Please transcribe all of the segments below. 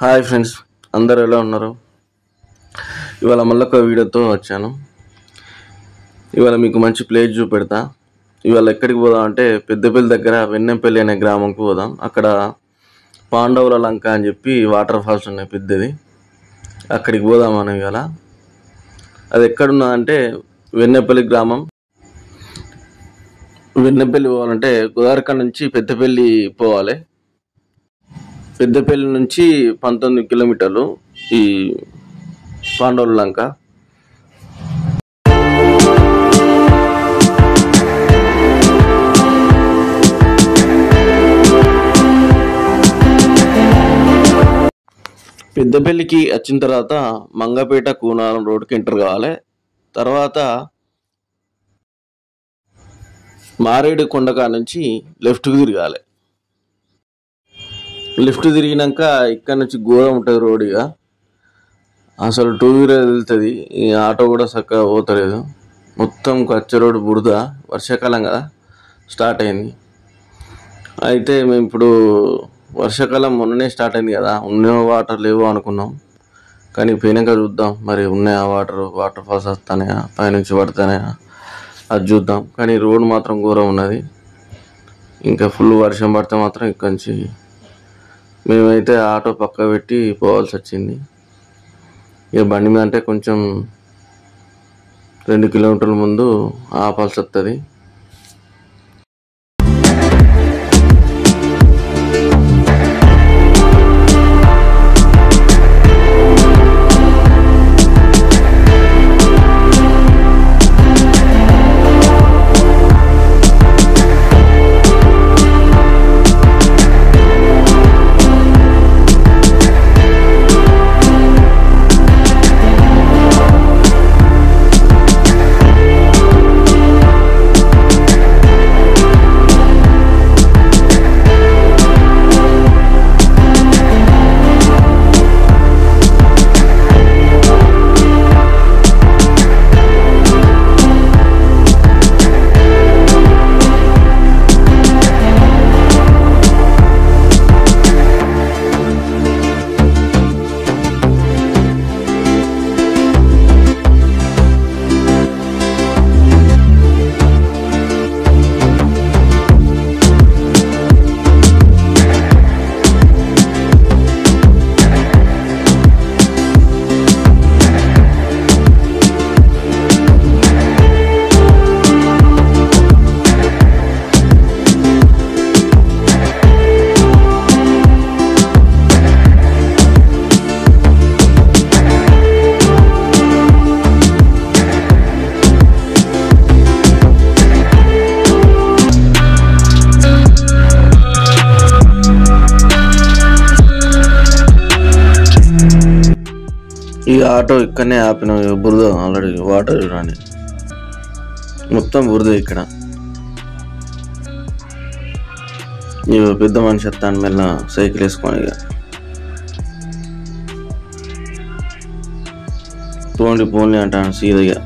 Hi friends, అందరు ఎలా ఉన్నారు? ఇవాళ మళ్ళీ ఒక వీడియోతో వచ్చాను. ఇవాళ మీకు మంచి ప్లేస్ చూపెడతా. ఇవాళ ఎక్కడికి పోదాం అంటే పెద్దపల్లి దగ్గర వెన్నెంపల్లి అనే గ్రామంకి పోదాం. అక్కడ పాండవుల లంక అని చెప్పి వాటర్ ఫాల్స్ ఉన్నాయి పెద్దది. అక్కడికి పోదాం మనం ఇవాళ. అది ఎక్కడున్నదంటే వెన్నెపల్లి గ్రామం. వెన్నెపల్లి పోవాలంటే గోదావరిఖండ్ నుంచి పెద్దపల్లి పోవాలి. పెద్దపల్లి నుంచి 19 కిలోమీటర్లు ఈ పాండవుల లంక. పెద్దపల్లికి వచ్చిన తర్వాత మంగపేట కూనారం రోడ్కి ఎంటర్ కావాలి. తర్వాత మారేడు కొండకా నుంచి లెఫ్ట్కి తిరగాలి. లెఫ్ట్ తిరిగినాక ఇక్కడ నుంచి ఘోరం ఉంటుంది రోడ్. ఇక అసలు 2 వీలర్ వెళ్తుంది, ఈ ఆటో కూడా చక్కగా పోతలేదు. మొత్తం కచ్చ రోడ్, బురద. వర్షాకాలం కదా స్టార్ట్ అయింది. అయితే మేము ఇప్పుడు వర్షాకాలం మొన్ననే స్టార్ట్ అయింది కదా, ఉన్న వాటర్ లేవు అనుకున్నాం. కానీ పోయినాక చూద్దాం మరి ఉన్నాయా వాటర్ ఫాల్స్ వస్తాయా, పైనుంచి పడతాయా అది చూద్దాం. కానీ రోడ్ మాత్రం ఘోరం ఉన్నది. ఇంకా ఫుల్ వర్షం పడితే మాత్రం ఇక్కడి నుంచి మేమైతే ఆటో పక్క పెట్టి పోవాల్సి వచ్చింది. ఇక బండి మీద అంటే కొంచెం 2 కిలోమీటర్ల ముందు ఆపాల్సి వస్తుంది. ఈ ఆటో ఇక్కడనే ఆపిన. బురద ఆల్రెడీ వాటర్ చూడండి, మొత్తం బురద ఇక్కడ. ఇవి పెద్ద మనిషి వస్తాను మెల్ల సైకిల్ వేసుకొని. ఇక పోన్లీ అంటాను సీదగా.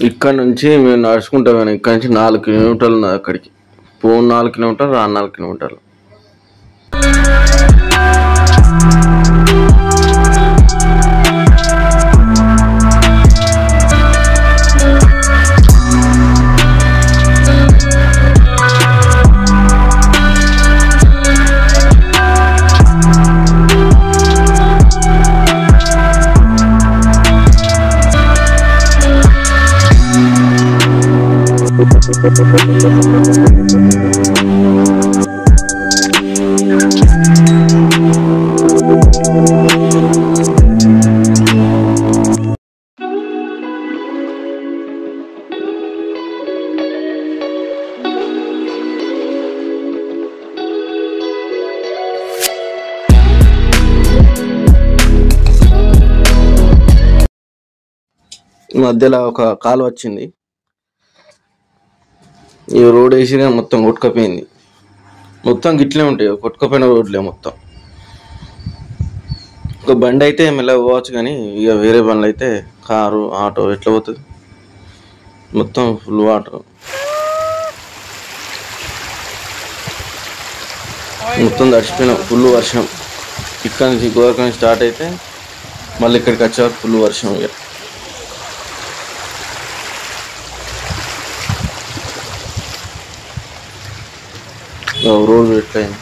ఇక్కడ నుంచి మేము నడుచుకుంటాం. ఇక్కడ నుంచి 4 కిలోమీటర్లు ఉన్నది అక్కడికి. 4 కిలోమీటర్లు, 4 కిలోమీటర్లు. మధ్యలో ఒక కాలు వచ్చింది. ఈ రోడ్ వేసి మొత్తం కొట్టుకపోయింది. మొత్తం గిట్లే ఉంటాయి, కొట్టుకపోయిన రోడ్లే మొత్తం. ఒక బండి అయితే మెల్లగా పోవచ్చు, కానీ ఇక వేరే బండ్లు అయితే కారు, ఆటో ఎట్లా పోతుంది? మొత్తం ఫుల్ వాటర్. మొత్తం తడిచిపోయినాం. ఫుల్ వర్షం. ఇక్కడ నుంచి గోదావరి స్టార్ట్ అయితే మళ్ళీ ఇక్కడికి వచ్చాక ఫుల్ వర్షం. ఇక రోడ్డు ఎట్లయింది.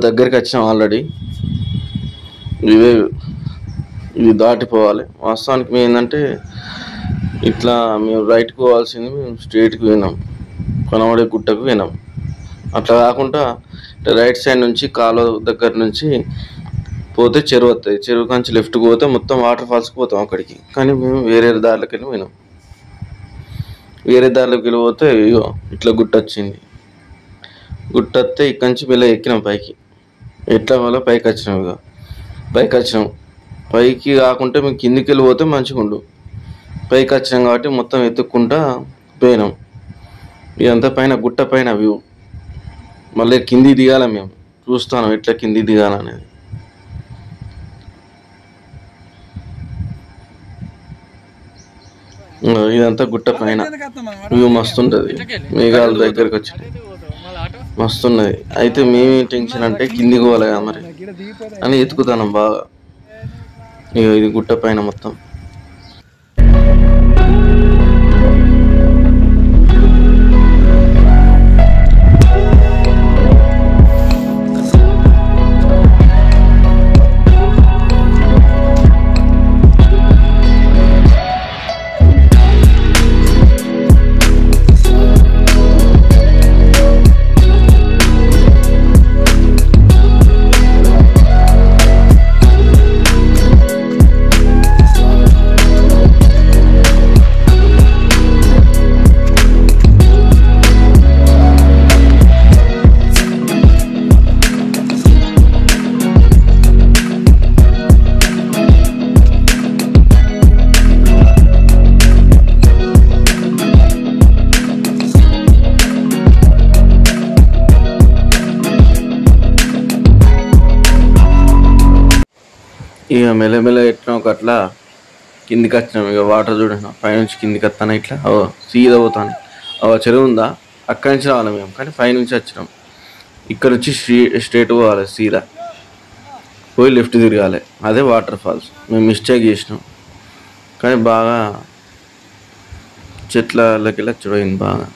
దగ్గరికి వచ్చినాం ఆల్రెడీ. ఇవి దాటిపోవాలి. వాస్తవానికి మేము ఏంటంటే ఇట్లా మేము రైట్కి పోవాల్సింది, మేము స్ట్రైట్కి పోయినాం, కొనవడే గుట్టకు పోయినాం. అట్లా కాకుండా రైట్ సైడ్ నుంచి కాలువ దగ్గర నుంచి పోతే చెరువు వస్తుంది. చెరువు నుంచి లెఫ్ట్కి పోతే మొత్తం వాటర్ ఫాల్స్కి పోతాం అక్కడికి. కానీ మేము వేరే దారిలోకి వెళ్ళి పోయినాం. వేరే దారిలోకి వెళ్ళిపోతే ఇగో ఇట్లా గుట్ట వచ్చింది. గుట్ట వస్తే ఇక్కడి నుంచి మెల్ల ఎక్కినాం పైకి. ఎట్లా వల్ల పైకి వచ్చినాం. ఇక పైకి వచ్చినాం. పైకి కాకుంటే మేము కిందికి వెళ్ళిపోతే మంచిగా ఉండు. పైకి వచ్చినాం కాబట్టి మొత్తం ఎత్తుక్కుంటా పోయినాం. ఇదంతా పైన గుట్ట పైన వ్యూ. మళ్ళీ కింది దిగాల. మేము చూస్తాను ఎట్లా కింది దిగాలనేది. ఇదంతా గుట్ట పైన వ్యూ మస్తుంటుంది. మేఘాల దగ్గరకు వచ్చి మస్తున్నది. అయితే మేమే టెన్షన్ అంటే కిందికి పోవాలి కదా మరి అని ఎత్తుకుతాను బాగా. ఇది గుట్ట పైన మొత్తం. ఇక మెల్లమెల్ల ఎట్లా ఒక అట్లా కిందికి వచ్చినాం. ఇక వాటర్ చూడండి పైనుంచి కిందికి వస్తాను. ఇట్లా సీదా పోతాను. చెరువు ఉందా అక్కడి నుంచి రావాలి మేము. కానీ పైనుంచి వచ్చినాం. ఇక్కడ నుంచి స్ట్రేట్ పోవాలి. సీదా పోయి లెఫ్ట్ తిరగాలి. అదే వాటర్ ఫాల్స్. మేము మిస్టేక్ చేసినాం. కానీ బాగా చెట్లకి వెళ్ళి చూడయింది బాగా.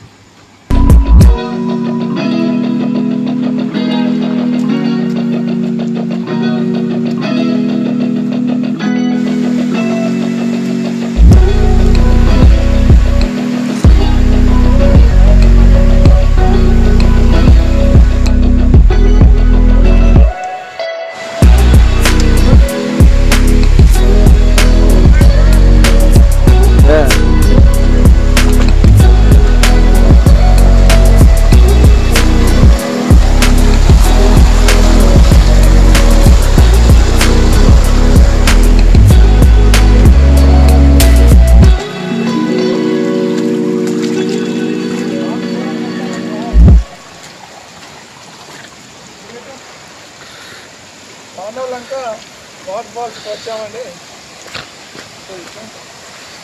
వాటర్ ఫాల్స్ వచ్చామండి.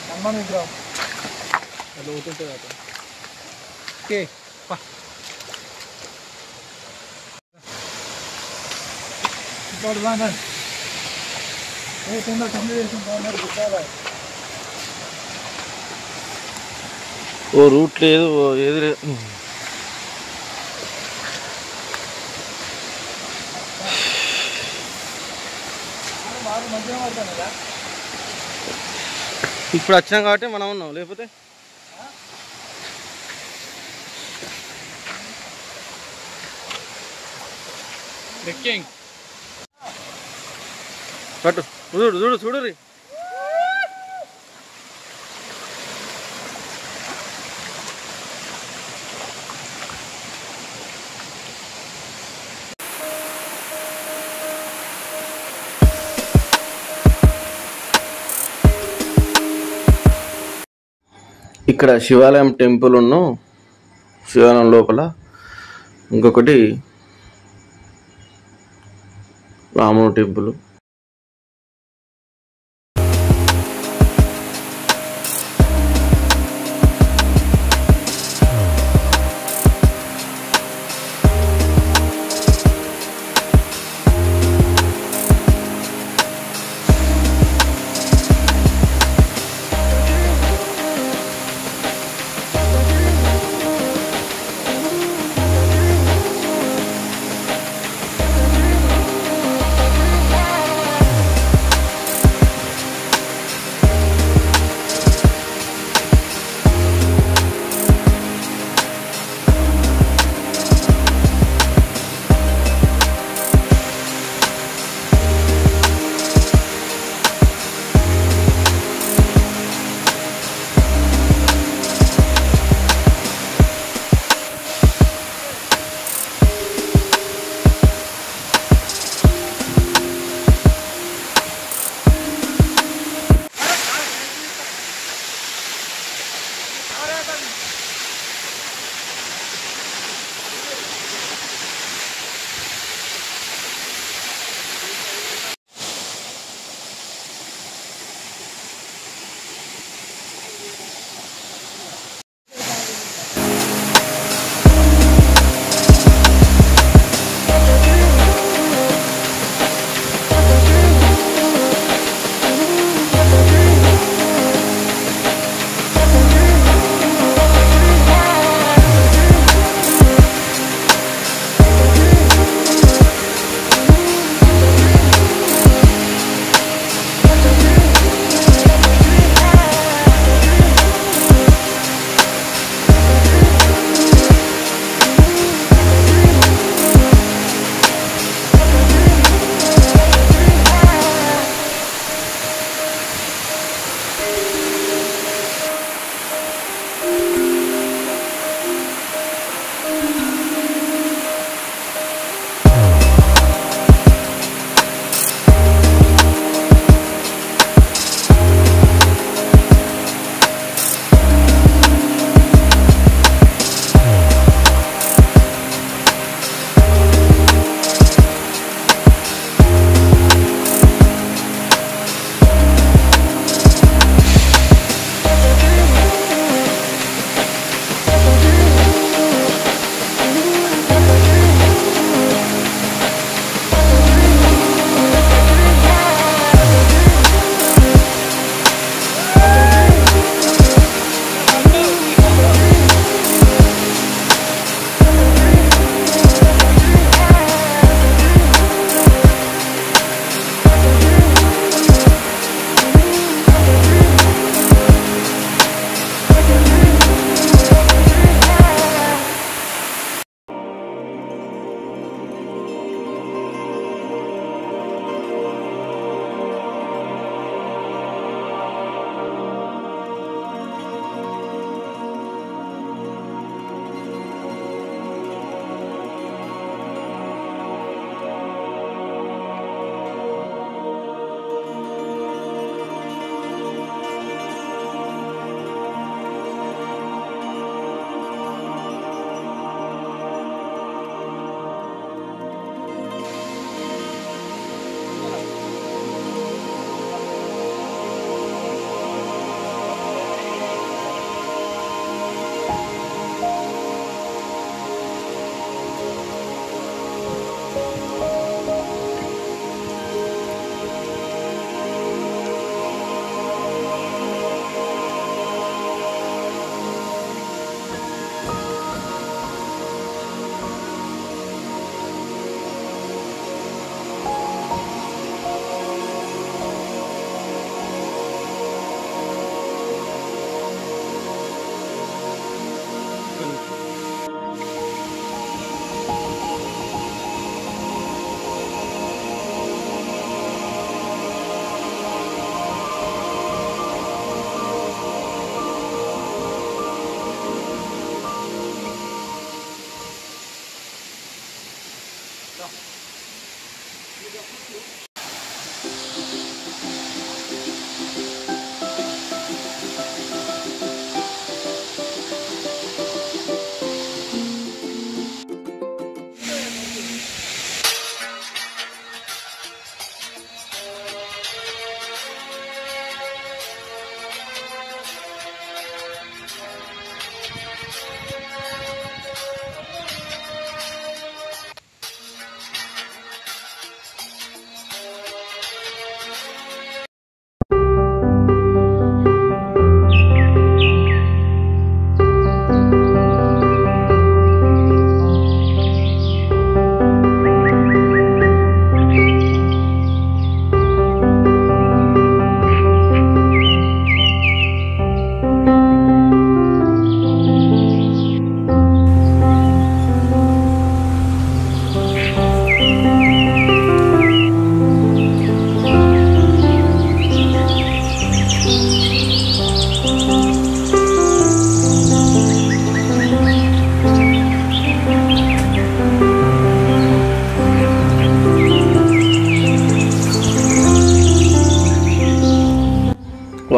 హనుమాన్ విగ్రహం అది అవుతుంటుంది. అక్కడ ఓకే ఓ రూట్ లేదు, ఏది లేదు. ఇప్పుడు వచ్చినాం కాబట్టి మనం ఉన్నాం, లేకపోతే పట్టు చూడు చూడు చూడు. ఇక్కడ శివాలయం టెంపుల్ శివాలయం లోపల ఇంకొకటి రాముడు టెంపుల్.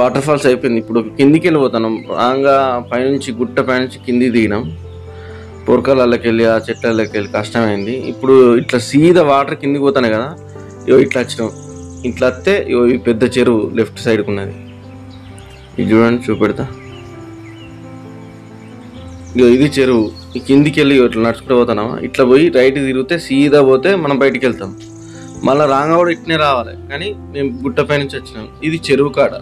వాటర్ ఫాల్స్ అయిపోయింది. ఇప్పుడు కిందికి వెళ్ళిపోతున్నాం. రాంగా పైనుంచి గుట్ట పైనుంచి కిందికి దిగినాం. పొరకాలకి వెళ్ళి ఆ చెట్లకి వెళ్ళి కష్టమైంది. ఇప్పుడు ఇట్లా సీదా వాటర్ కిందికి పోతాయి కదా, ఇట్లా వచ్చినాం. ఇట్లా వస్తే ఈ పెద్ద చెరువు లెఫ్ట్ సైడ్కి ఉన్నది. ఇది చూడండి, చూపెడతా. ఇది చెరువు. ఈ కిందికి వెళ్ళి ఇట్లా నడుచుకుంటూ పోతున్నామా, ఇట్లా పోయి రైట్ తిరిగితే సీదా పోతే మనం బయటికి వెళ్తాం. మళ్ళీ రాంగా కూడా ఇట్నే రావాలి, కానీ మేము గుట్ట పై నుంచి వచ్చినాం. ఇది చెరువు కాడ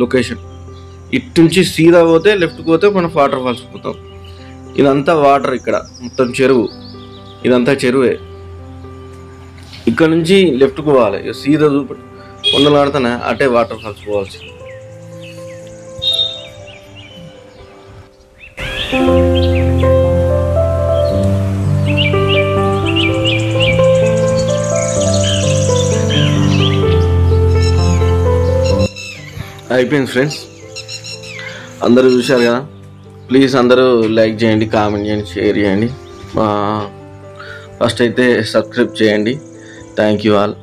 లొకేషన్. ఇటు నుంచి సీదా పోతే లెఫ్ట్కి పోతే మనం వాటర్ ఫాల్స్ పోతాం. ఇదంతా వాటర్, ఇక్కడ మొత్తం చెరువు, ఇదంతా చెరువే. ఇక్కడ నుంచి లెఫ్ట్కి పోవాలి, సీదా చూపెట్టి కొండలు ఆడుతానే అటే వాటర్ ఫాల్స్ పోవాల్సి. అయిపోయింది ఫ్రెండ్స్, అందరూ చూశారు కదా. ప్లీజ్ అందరూ లైక్ చేయండి, కామెంట్ చేయండి, షేర్ చేయండి. ఫస్ట్ అయితే సబ్స్క్రైబ్ చేయండి. Thank you all.